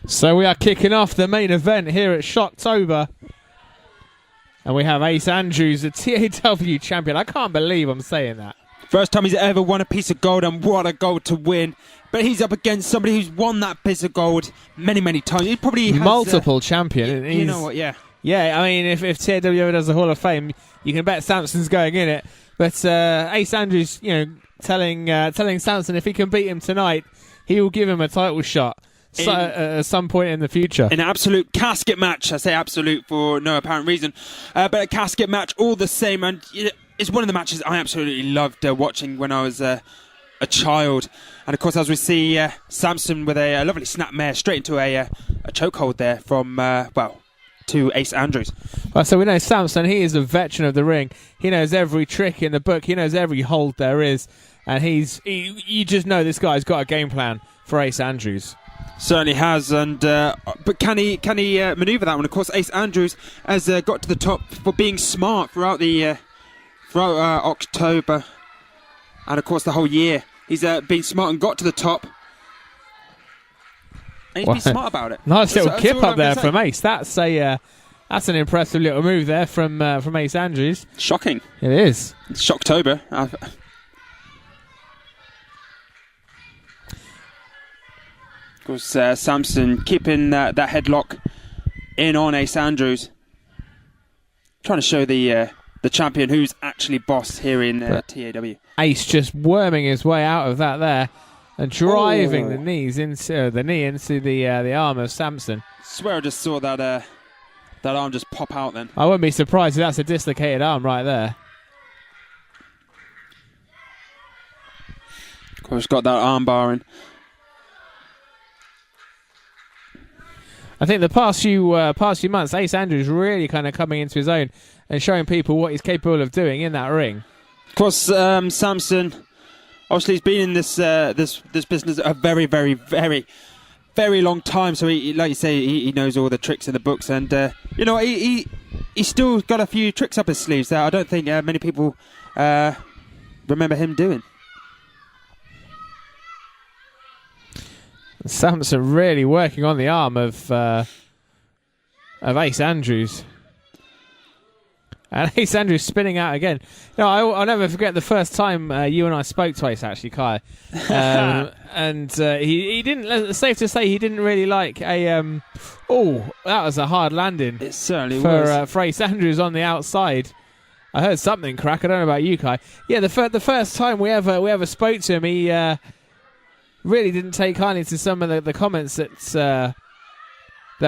So we are kicking off the main event here at Shocktober. And we have Ace Andrews, the TAW champion. I can't believe I'm saying that. First time he's ever won a piece of gold, and what a gold to win. But he's up against somebody who's won that piece of gold many, many times. He probably has... Multiple champion. You know what, yeah. Yeah, I mean, if TAW ever does the Hall of Fame, you can bet Samson's going in it. But Ace Andrews, you know, telling Samson if he can beat him tonight, he will give him a title shot at some point in the future. An absolute casket match. I say absolute for no apparent reason. But a casket match all the same. And it's one of the matches I absolutely loved watching when I was a child. And of course, as we see Samson with a lovely snap mare straight into a chokehold there from, to Ace Andrews. Well, so we know Samson, he is a veteran of the ring. He knows every trick in the book. He knows every hold there is. And you just know this guy's got a game plan for Ace Andrews. Certainly has, and but can he manoeuvre that one? Of course, Ace Andrews has got to the top for being smart throughout October, and of course the whole year. He's been smart and got to the top, and he's been smart about it. Nice little kip up there from Ace. That's an impressive little move there from Ace Andrews. Shocking. It is. It's Shocktober. Of course, Samson keeping that headlock in on Ace Andrews, trying to show the champion who's actually boss here in TAW. Ace just worming his way out of that there and driving the knee into the arm of Samson. I swear I just saw that arm just pop out then. I wouldn't be surprised if that's a dislocated arm right there. Of course, got that arm bar in. I think the past few months, Ace Andrews really kind of coming into his own and showing people what he's capable of doing in that ring. Of course, Samson, obviously, he's been in this business a very, very, very, very long time. So, he, like you say, he knows all the tricks in the books, and he's still got a few tricks up his sleeves that I don't think many people remember him doing. Samson really working on the arm of Ace Andrews. And Ace Andrews spinning out again. No, I'll never forget the first time you and I spoke to Ace, actually, Kai. And he didn't, it's safe to say, he didn't really like that was a hard landing. It certainly was. For Ace Andrews on the outside. I heard something crack. I don't know about you, Kai. Yeah, the first time we ever spoke to him, he... really didn't take kindly to some of the comments that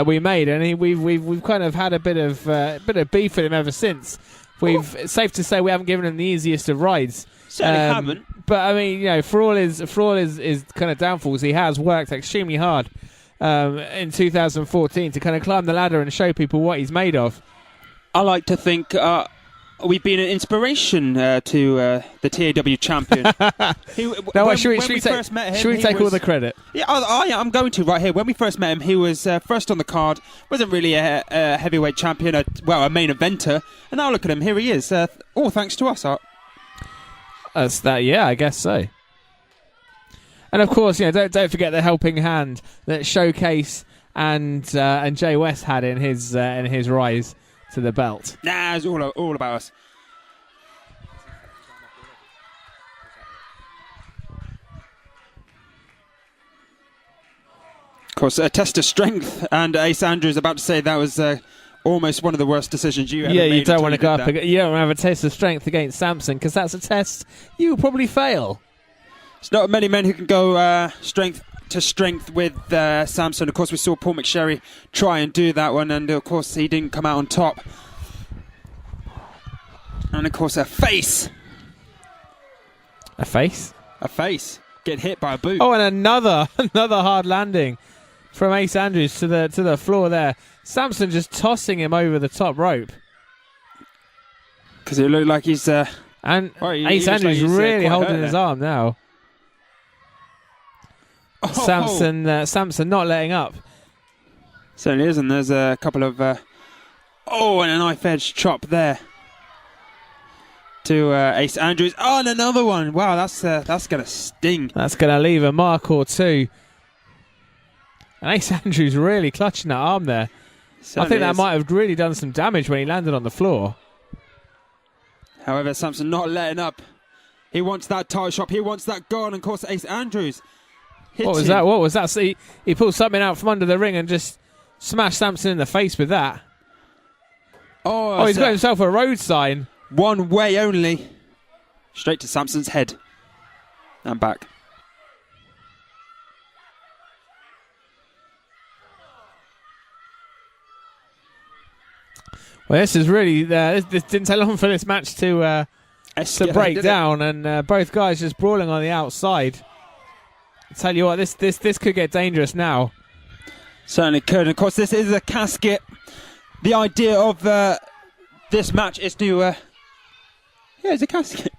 we made, and we've kind of had a bit of beef with him ever since. It's safe to say we haven't given him the easiest of rides. Certainly haven't. But I mean, for all his kind of downfalls, he has worked extremely hard in 2014 to kind of climb the ladder and show people what he's made of. I like to think we've been an inspiration to the TAW champion. Should we take all the credit? Yeah, I'm going to right here. When we first met him, he was first on the card. Wasn't really a heavyweight champion, a main eventer. And now look at him. Here he is. All thanks to us. That's that. Yeah, I guess so. And of course, don't forget the helping hand that Showcase and Jay West had in his rise to the belt. Nah, it's all about us. Of course, a test of strength, and Ace Andrews about to say that was almost one of the worst decisions you ever made. Yeah, you don't want to go up. You don't have a test of strength against Samson because that's a test you will probably fail. It's not many men who can go strength to strength with Samson. Of course, we saw Paul McSherry try and do that one, and of course he didn't come out on top. And of course a face. A face? A face. Get hit by a boot. Oh, and another hard landing from Ace Andrews to the floor there. Samson just tossing him over the top rope. Because it looked like he's Ace Andrews really holding his arm now. Oh. Samson not letting up. Certainly is, and there's a couple of and a knife edge chop there to Ace Andrews. Oh, and another one. Wow, that's gonna sting. That's gonna leave a mark or two. And Ace Andrews really clutching that arm there. I think that might have really done some damage when he landed on the floor. However, Samson not letting up. He wants that title shot. He wants that goal. And of course, Ace Andrews. What was that? What was that? See, he pulled something out from under the ring and just smashed Samson in the face with that. Oh, he's got himself a road sign. One way only. Straight to Samson's head. And back. Well, this is really... this didn't take long for this match to break down, and both guys just brawling on the outside. I tell you what, this could get dangerous now. Certainly could. And of course, this is a casket. The idea of this match is to... yeah, it's a casket.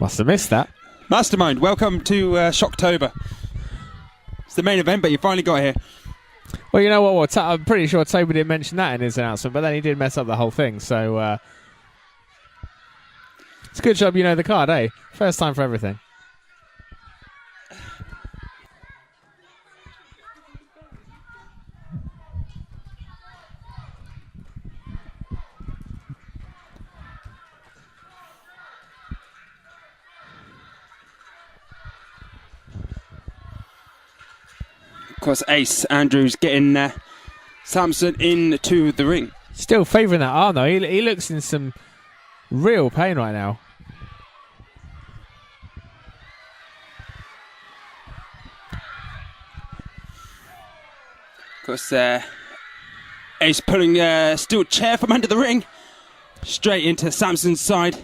Must have missed that. Mastermind, welcome to Shocktober. It's the main event, but you finally got here. Well, you know what? I'm pretty sure Toby didn't mention that in his announcement, but then he did mess up the whole thing. So it's a good job you know the card, eh? First time for everything. Of course, Ace Andrews getting Samson into the ring. Still favouring that arm, though. He looks in some real pain right now. Of course, Ace pulling a steel chair from under the ring. Straight into Samson's side.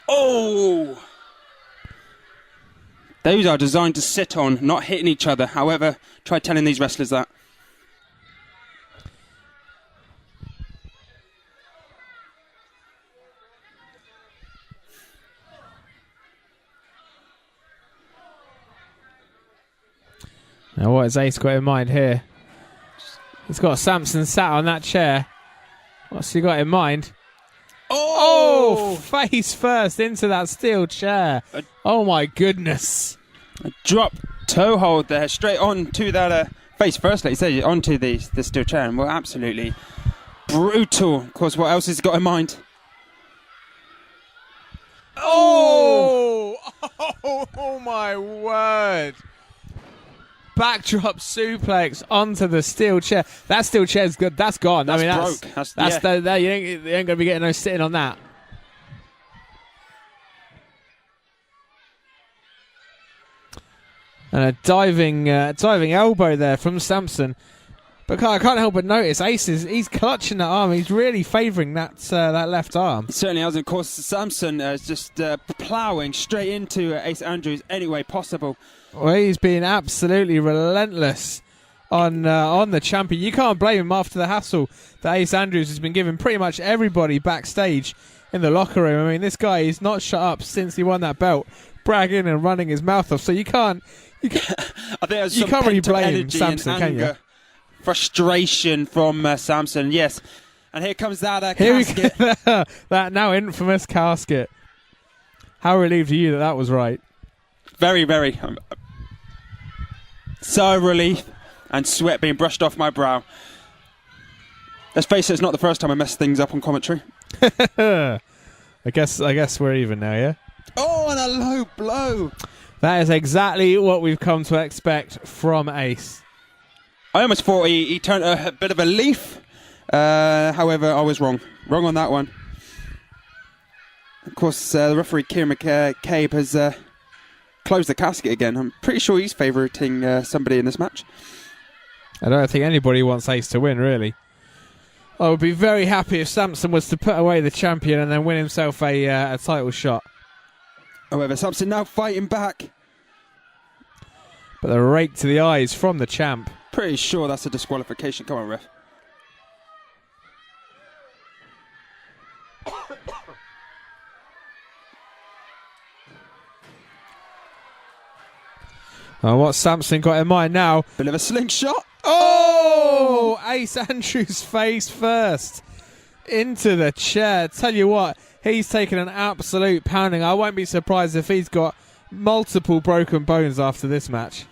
Oh! Those are designed to sit on, not hitting each other. However, try telling these wrestlers that. Now, what has Ace got in mind here? He's got Samson sat on that chair. What's he got in mind? Oh, face first into that steel chair. Oh, my goodness. A drop toe hold there, straight on to that face first, like you said, onto the steel chair. And we're absolutely brutal. Of course, what else has he got in mind? Oh, my word. Backdrop suplex onto the steel chair. That steel chair's good. That's gone. That's broke. You ain't going to be getting no sitting on that. And a diving elbow there from Samson. But I can't help but notice Ace he's clutching that arm. He's really favouring that left arm. He certainly has. Of course, Samson is just ploughing straight into Ace Andrews any way possible. Well, he's been absolutely relentless on the champion. You can't blame him after the hassle that Ace Andrews has been giving pretty much everybody backstage in the locker room. I mean, this guy is not shut up since he won that belt, bragging and running his mouth off. So you can't really blame Samson, can you? Frustration from Samson, yes. And here comes that casket. That now infamous casket. How relieved are you that was right? Very, very. Sigh of relief and sweat being brushed off my brow. Let's face it, it's not the first time I messed things up on commentary. I guess we're even now, yeah? Oh, and a low blow. That is exactly what we've come to expect from Ace. I almost thought he turned a bit of a leaf. However, I was wrong. Wrong on that one. Of course, the referee, Kieran McCabe, has closed the casket again. I'm pretty sure he's favouriting somebody in this match. I don't think anybody wants Ace to win, really. I would be very happy if Samson was to put away the champion and then win himself a title shot. However, Samson now fighting back. But the rake to the eyes from the champ. Pretty sure that's a disqualification. Come on, ref. What's Samson got in mind now? Bit of a slingshot. Oh! Ace Andrews face first into the chair. Tell you what, he's taken an absolute pounding. I won't be surprised if he's got multiple broken bones after this match.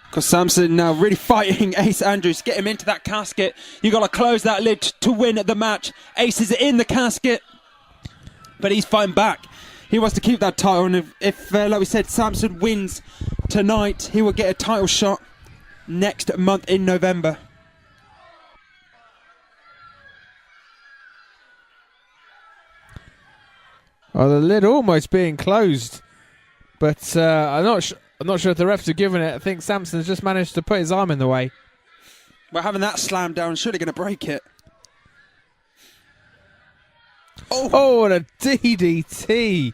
Because Samson now really fighting Ace Andrews. Get him into that casket. You got to close that lid to win the match. Ace is in the casket, but he's fighting back. He wants to keep that title, and if like we said, Samson wins tonight, he will get a title shot next month in November. Oh, the lid almost being closed, but I'm not sure if the refs have given it. I think Samson's just managed to put his arm in the way. Well, having that slam down, surely going to break it. Oh, what a DDT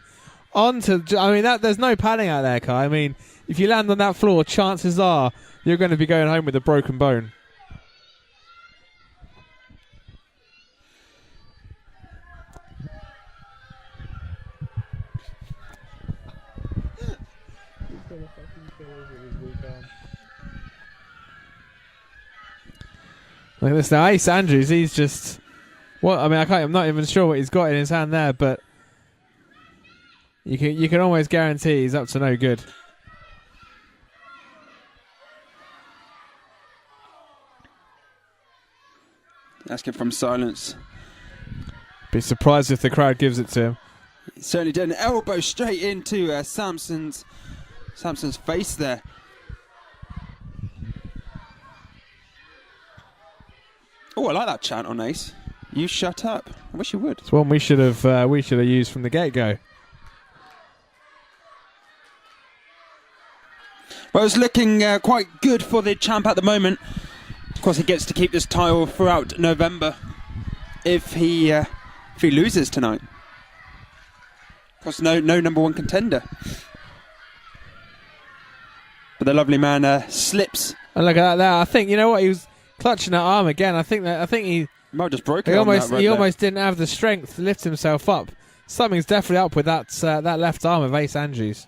onto. I mean, there's no padding out there, Kai. I mean, if you land on that floor, chances are you're going to be going home with a broken bone. Look at this now, Ace Andrews. He's just. Well, I mean, I'm not even sure what he's got in his hand there, but you can almost guarantee he's up to no good. Asking from silence. Be surprised if the crowd gives it to him. He certainly did. An elbow straight into Samson's face there. Oh, I like that chant on Ace. You shut up. I wish you would. It's one we should have used from the get-go. Well, it's looking quite good for the champ at the moment. Of course, he gets to keep this title throughout November if he loses tonight. Of course, no number one contender. But the lovely man slips. And look at that there. I think, you know what, he was clutching that arm again. I think he might just broke it. He almost didn't have the strength to lift himself up. Something's definitely up with that left arm of Ace Andrews.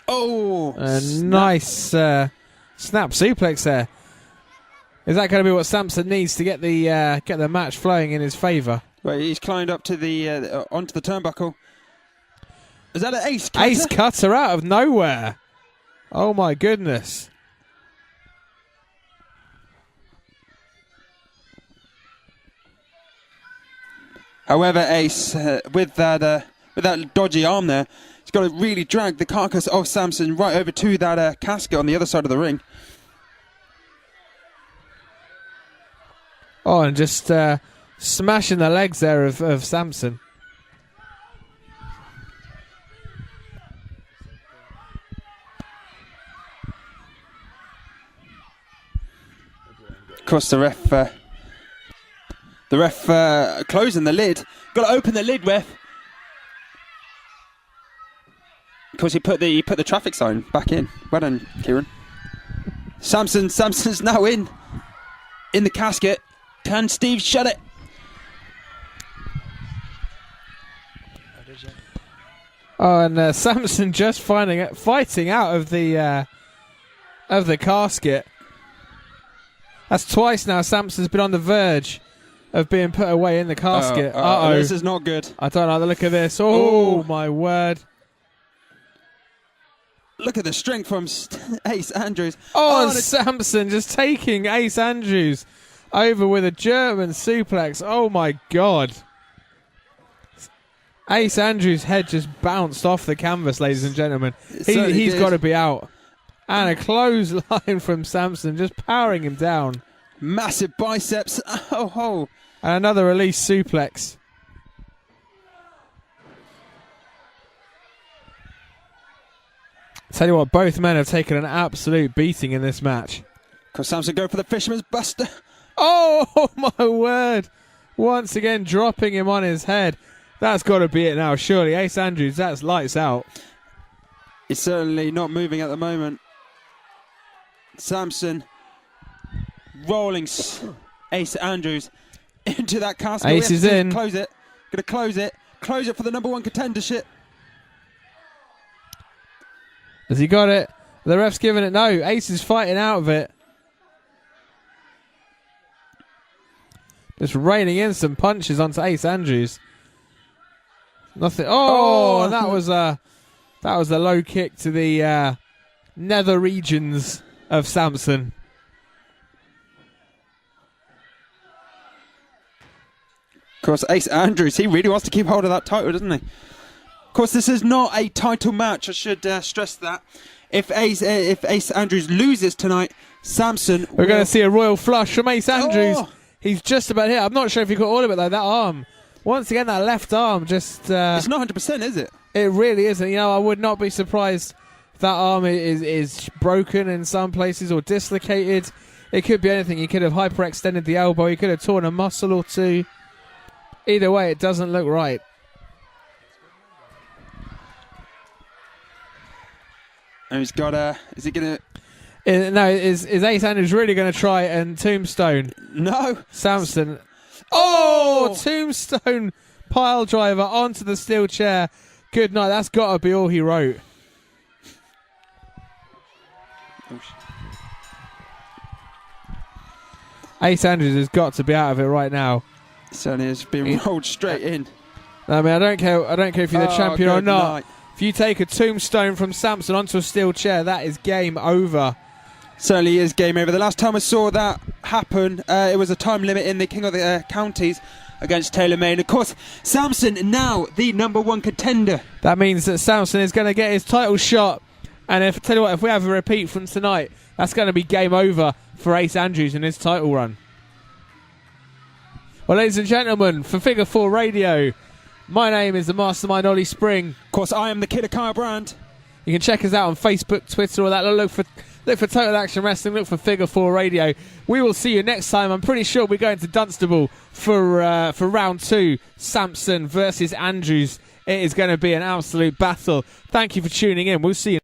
Oh, a nice snap suplex there. Is that going to be what Samson needs to get the match flowing in his favour? Well, he's climbed up to the onto the turnbuckle. Is that an ace cutter? Ace cutter out of nowhere. Oh my goodness. However, Ace with that dodgy arm there, he's got to really drag the carcass of Samson right over to that casket on the other side of the ring. Oh, and just smashing the legs there of Samson. Of course, the ref closing the lid. Got to open the lid, ref. Of course, he put the traffic sign back in. Well done, Kieran. Samson's now in the casket. Can Steve shut it? Oh, and Samson just fighting out of the casket. That's twice now Samson's been on the verge of being put away in the casket. Uh-oh. This is not good. I don't like the look of this. Oh, my word. Look at the strength from Ace Andrews. Oh, and Samson just taking Ace Andrews over with a German suplex. Oh, my God. Ace Andrews' head just bounced off the canvas, ladies and gentlemen. He's got to be out. And a clothesline from Samson, just powering him down. Massive biceps. Oh. And another release suplex. Tell you what, both men have taken an absolute beating in this match. Because Samson go for the Fisherman's Buster. Oh, my word. Once again, dropping him on his head. That's got to be it now, surely. Ace Andrews, that's lights out. He's certainly not moving at the moment. Samson rolling Ace Andrews into that casket. Ace is in. Close it. Gonna close it. Close it for the number one contendership. Has he got it? The ref's giving it no. Ace is fighting out of it. Just raining in some punches onto Ace Andrews. Nothing. Oh, that was a low kick to the nether regions of Samson. Of course, Ace Andrews, he really wants to keep hold of that title, doesn't he? Of course, this is not a title match. I should stress that. If Ace Andrews loses tonight, Samson... We're going to see a royal flush from Ace Andrews. Oh. He's just about here. I'm not sure if you caught all of it, though. That arm. Once again, that left arm just... it's not 100%, is it? It really isn't. You know, I would not be surprised if that arm is broken in some places or dislocated. It could be anything. He could have hyperextended the elbow. He could have torn a muscle or two. Either way, it doesn't look right. And he's got a... Is he going to... No, is Ace Andrews really going to try and tombstone? No. Samson. Oh! Tombstone pile driver onto the steel chair. Good night. That's got to be all he wrote. Ace Andrews has got to be out of it right now. Certainly has been rolled straight in. I mean, I don't care if you're the champion or not. Night. If you take a tombstone from Samson onto a steel chair, that is game over. Certainly is game over. The last time I saw that happen, it was a time limit in the King of the Counties against Taylor May. And of course, Samson now the #1 contender. That means that Samson is going to get his title shot. And tell you what, if we have a repeat from tonight, that's going to be game over for Ace Andrews in his title run. Well, ladies and gentlemen, for Figure 4 Radio, my name is the Mastermind Olie Spring. Of course, I am the Kid of Kyle Brand. You can check us out on Facebook, Twitter, all that. Look for Total Action Wrestling. Look for Figure 4 Radio. We will see you next time. I'm pretty sure we're going to Dunstable for round 2. Samson versus Andrews. It is going to be an absolute battle. Thank you for tuning in. We'll see you.